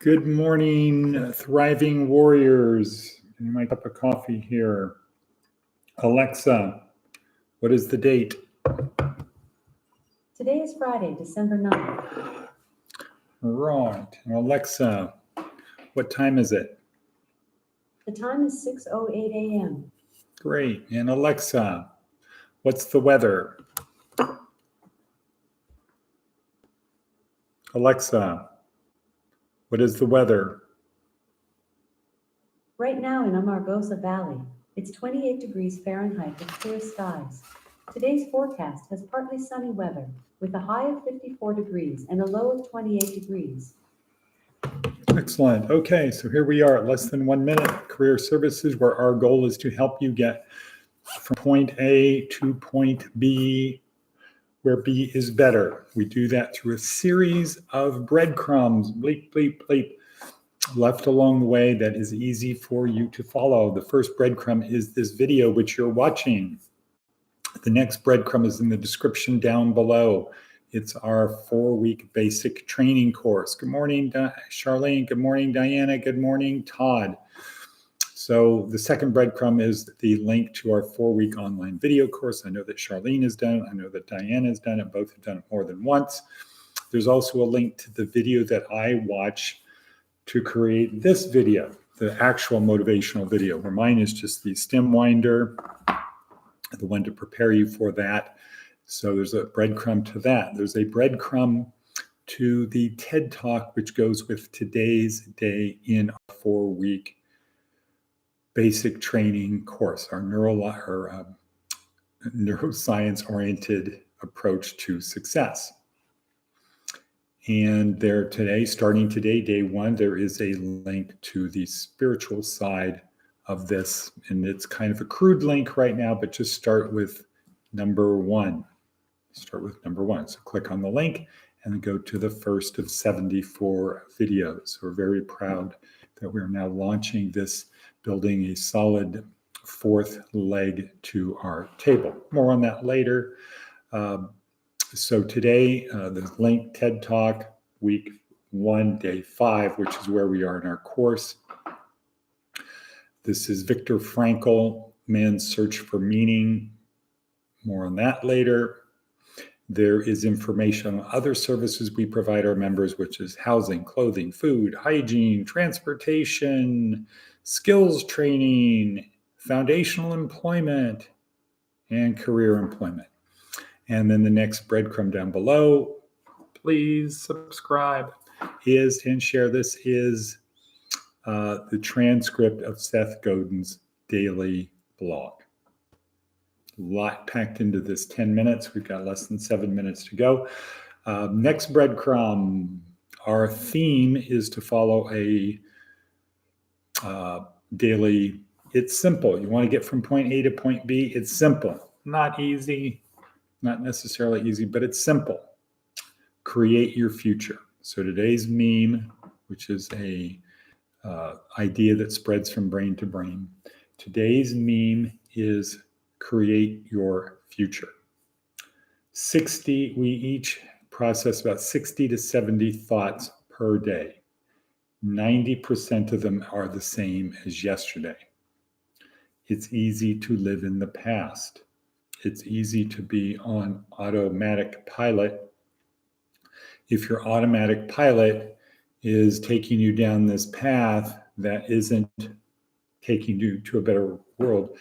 Good morning, thriving warriors. Give me my cup of coffee here. Alexa, what is the date? Today is Friday, December 9th. Right. And Alexa, what time is it? The time is 6:08 a.m. Great. And Alexa, what's the weather? Alexa, what is the weather? Right now in Amargosa Valley, it's 28 degrees Fahrenheit with clear skies. Today's forecast has partly sunny weather with a high of 54 degrees and a low of 28 degrees. Excellent. Okay, so here we are at less than 1 minute. Career Services, where our goal is to help you get from point A to point B, where B is better. We do that through a series of breadcrumbs, bleep, bleep, bleep, left along the way that is easy for you to follow. The first breadcrumb is this video which you're watching. The next breadcrumb is in the description down below. It's our 4-week basic training course. Good morning, Charlene. Good morning, Diana. Good morning, Todd. So the second breadcrumb is the link to our 4-week online video course. I know that Charlene has done it. I know that Diana has done it. Both have done it more than once. There's also a link to the video that I watch to create this video, the actual motivational video, where mine is just the stem winder, the one to prepare you for that. So there's a breadcrumb to that. There's a breadcrumb to the TED Talk, which goes with today's day in our 4-week basic training course, our neuroscience-oriented approach to success. And there today, starting today, day 1, there is a link to the spiritual side of this. And it's kind of a crude link right now, but just start with number 1. Start with number 1. So click on the link and then go to the first of 74 videos. We're very proud that we're now launching this, building a solid 4th leg to our table. More on that later. So today, the link, TED Talk, week 1, day 5, which is where we are in our course. This is Viktor Frankl, Man's Search for Meaning. More on that later. There is information on other services we provide our members, which is housing, clothing, food, hygiene, transportation, skills training, foundational employment, and career employment. And then the next breadcrumb down below, please subscribe, and share. This is the transcript of Seth Godin's daily blog. A lot packed into this 10 minutes. We've got less than 7 minutes to go. Next breadcrumb, our theme is to follow a daily, it's simple. You want to get from point A to point B, it's simple. Not easy, not necessarily easy, but it's simple. Create your future. So today's meme, which is a idea that spreads from brain to brain. Today's meme is create your future. We each process about 60 to 70 thoughts per day. 90% of them are the same as yesterday. It's easy to live in the past. It's easy to be on automatic pilot. If your automatic pilot is taking you down this path that isn't taking you to a better world,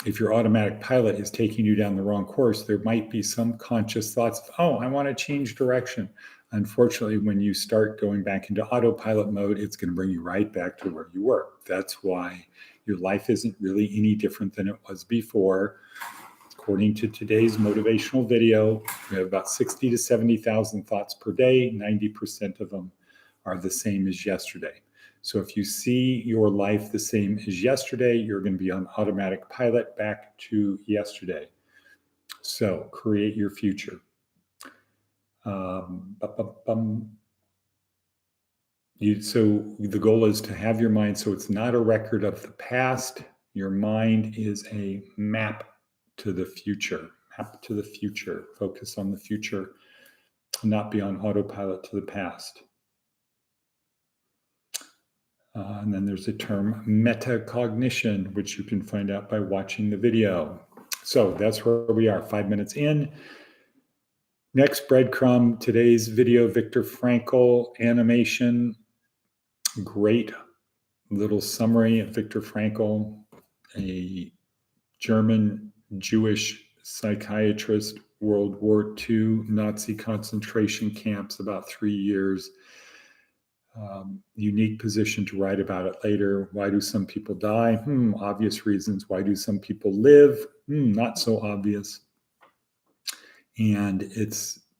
if your automatic pilot is taking you down the wrong course, there might be some conscious thoughts of, oh, I want to change direction. Unfortunately, when you start going back into autopilot mode, it's going to bring you right back to where you were. That's why your life isn't really any different than it was before. According to today's motivational video, we have about 60 to 70,000 thoughts per day. 90% of them are the same as yesterday. So if you see your life the same as yesterday, you're going to be on automatic pilot back to yesterday. So create your future. So the goal is to have your mind so it's not a record of the past. Your mind is a map to the future. Focus on the future, not be on autopilot to the past. And then there's a term metacognition, which you can find out by watching the video. So that's where we are, 5 minutes in. Next breadcrumb, today's video, Viktor Frankl animation. Great little summary of Viktor Frankl, a German Jewish psychiatrist, World War II, Nazi concentration camps, about 3 years. Unique position to write about it later. Why do some people die? Obvious reasons. Why do some people live? Not so obvious. And it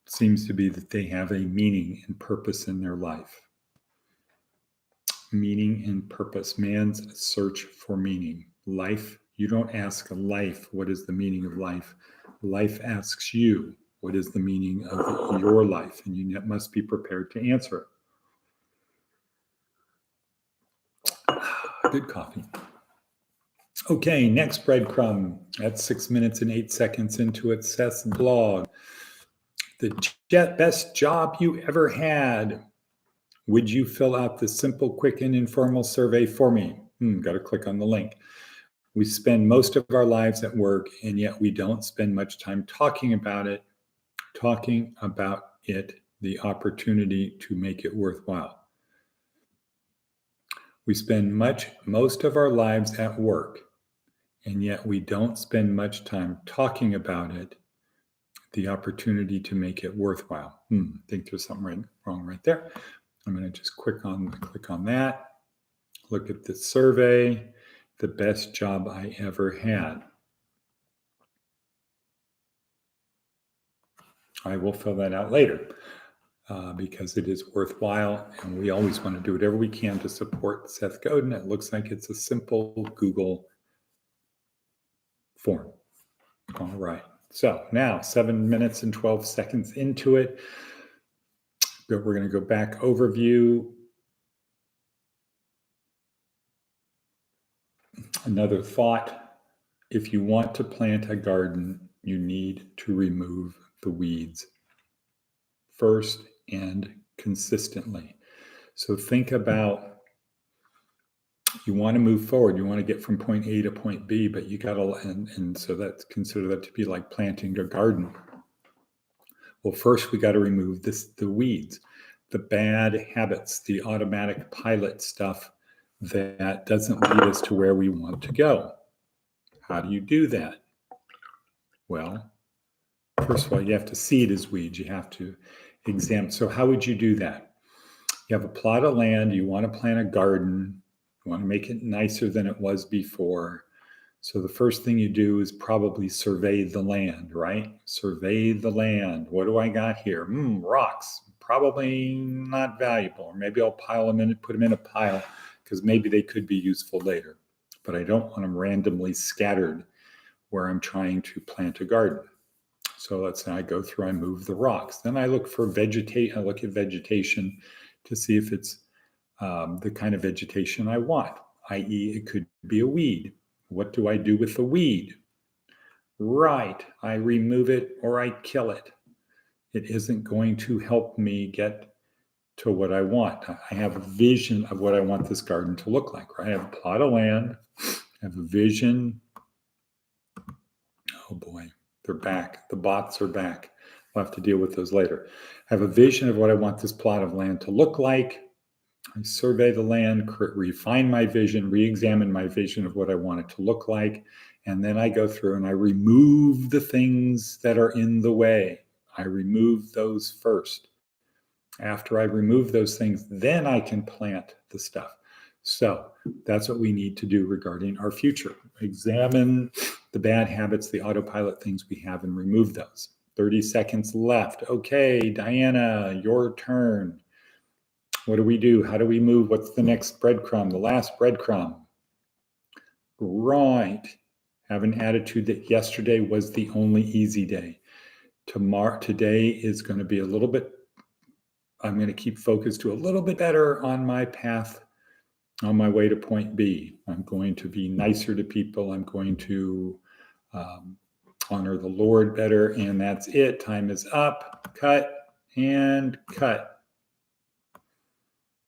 seems to be that they have a meaning and purpose in their life. Meaning and purpose. Man's search for meaning. Life, you don't ask life, what is the meaning of life? Life asks you, what is the meaning of your life? And you must be prepared to answer it. Good coffee. Okay, next breadcrumb. That's 6 minutes and 8 seconds into it. Seth's blog. The best job you ever had. Would you fill out the simple, quick, and informal survey for me? Got to click on the link. We spend most of our lives at work, and yet we don't spend much time talking about it, the opportunity to make it worthwhile. We spend most of our lives at work, and yet we don't spend much time talking about it, the opportunity to make it worthwhile. I think there's something wrong right there. I'm going to just click on that. Look at the survey, the best job I ever had. I will fill that out later because it is worthwhile, and we always want to do whatever we can to support Seth Godin. It looks like it's a simple Google form. All right. So now 7 minutes and 12 seconds into it. We're going to go back overview. Another thought, if you want to plant a garden, you need to remove the weeds first and consistently. So think about, you want to move forward, you want to get from point A to point B, but you got to, and so consider that to be like planting a garden. Well, first we got to remove the weeds, the bad habits, the automatic pilot stuff that doesn't lead us to where we want to go. How do you do that? Well, first of all, you have to see it as weeds. You have to examine. So how would you do that? You have a plot of land. You want to plant a garden. You want to make it nicer than it was before. So the first thing you do is probably survey the land, right? Survey the land. What do I got here? Rocks. Probably not valuable. Or maybe I'll pile them in, put them in a pile, because maybe they could be useful later. But I don't want them randomly scattered where I'm trying to plant a garden. So let's say I go through, I move the rocks. Then I look for vegetation. I look at vegetation to see if it's the kind of vegetation I want, i.e. it could be a weed. What do I do with the weed? Right, I remove it or I kill it. It isn't going to help me get to what I want. I have a vision of what I want this garden to look like, right? I have a plot of land, I have a vision. Oh boy, they're back. The bots are back. We'll have to deal with those later. I have a vision of what I want this plot of land to look like. I survey the land, refine my vision, re-examine my vision of what I want it to look like. And then I go through and I remove the things that are in the way. I remove those first. After I remove those things, then I can plant the stuff. So that's what we need to do regarding our future. Examine the bad habits, the autopilot things we have, and remove those. 30 seconds left. Okay, Diana, your turn. What do we do? How do we move? What's the next breadcrumb? The last breadcrumb. Right. Have an attitude that yesterday was the only easy day. Today is going to be a little bit, I'm going to keep focused to a little bit better on my path, on my way to point B. I'm going to be nicer to people. I'm going to honor the Lord better. And that's it. Time is up. Cut and cut.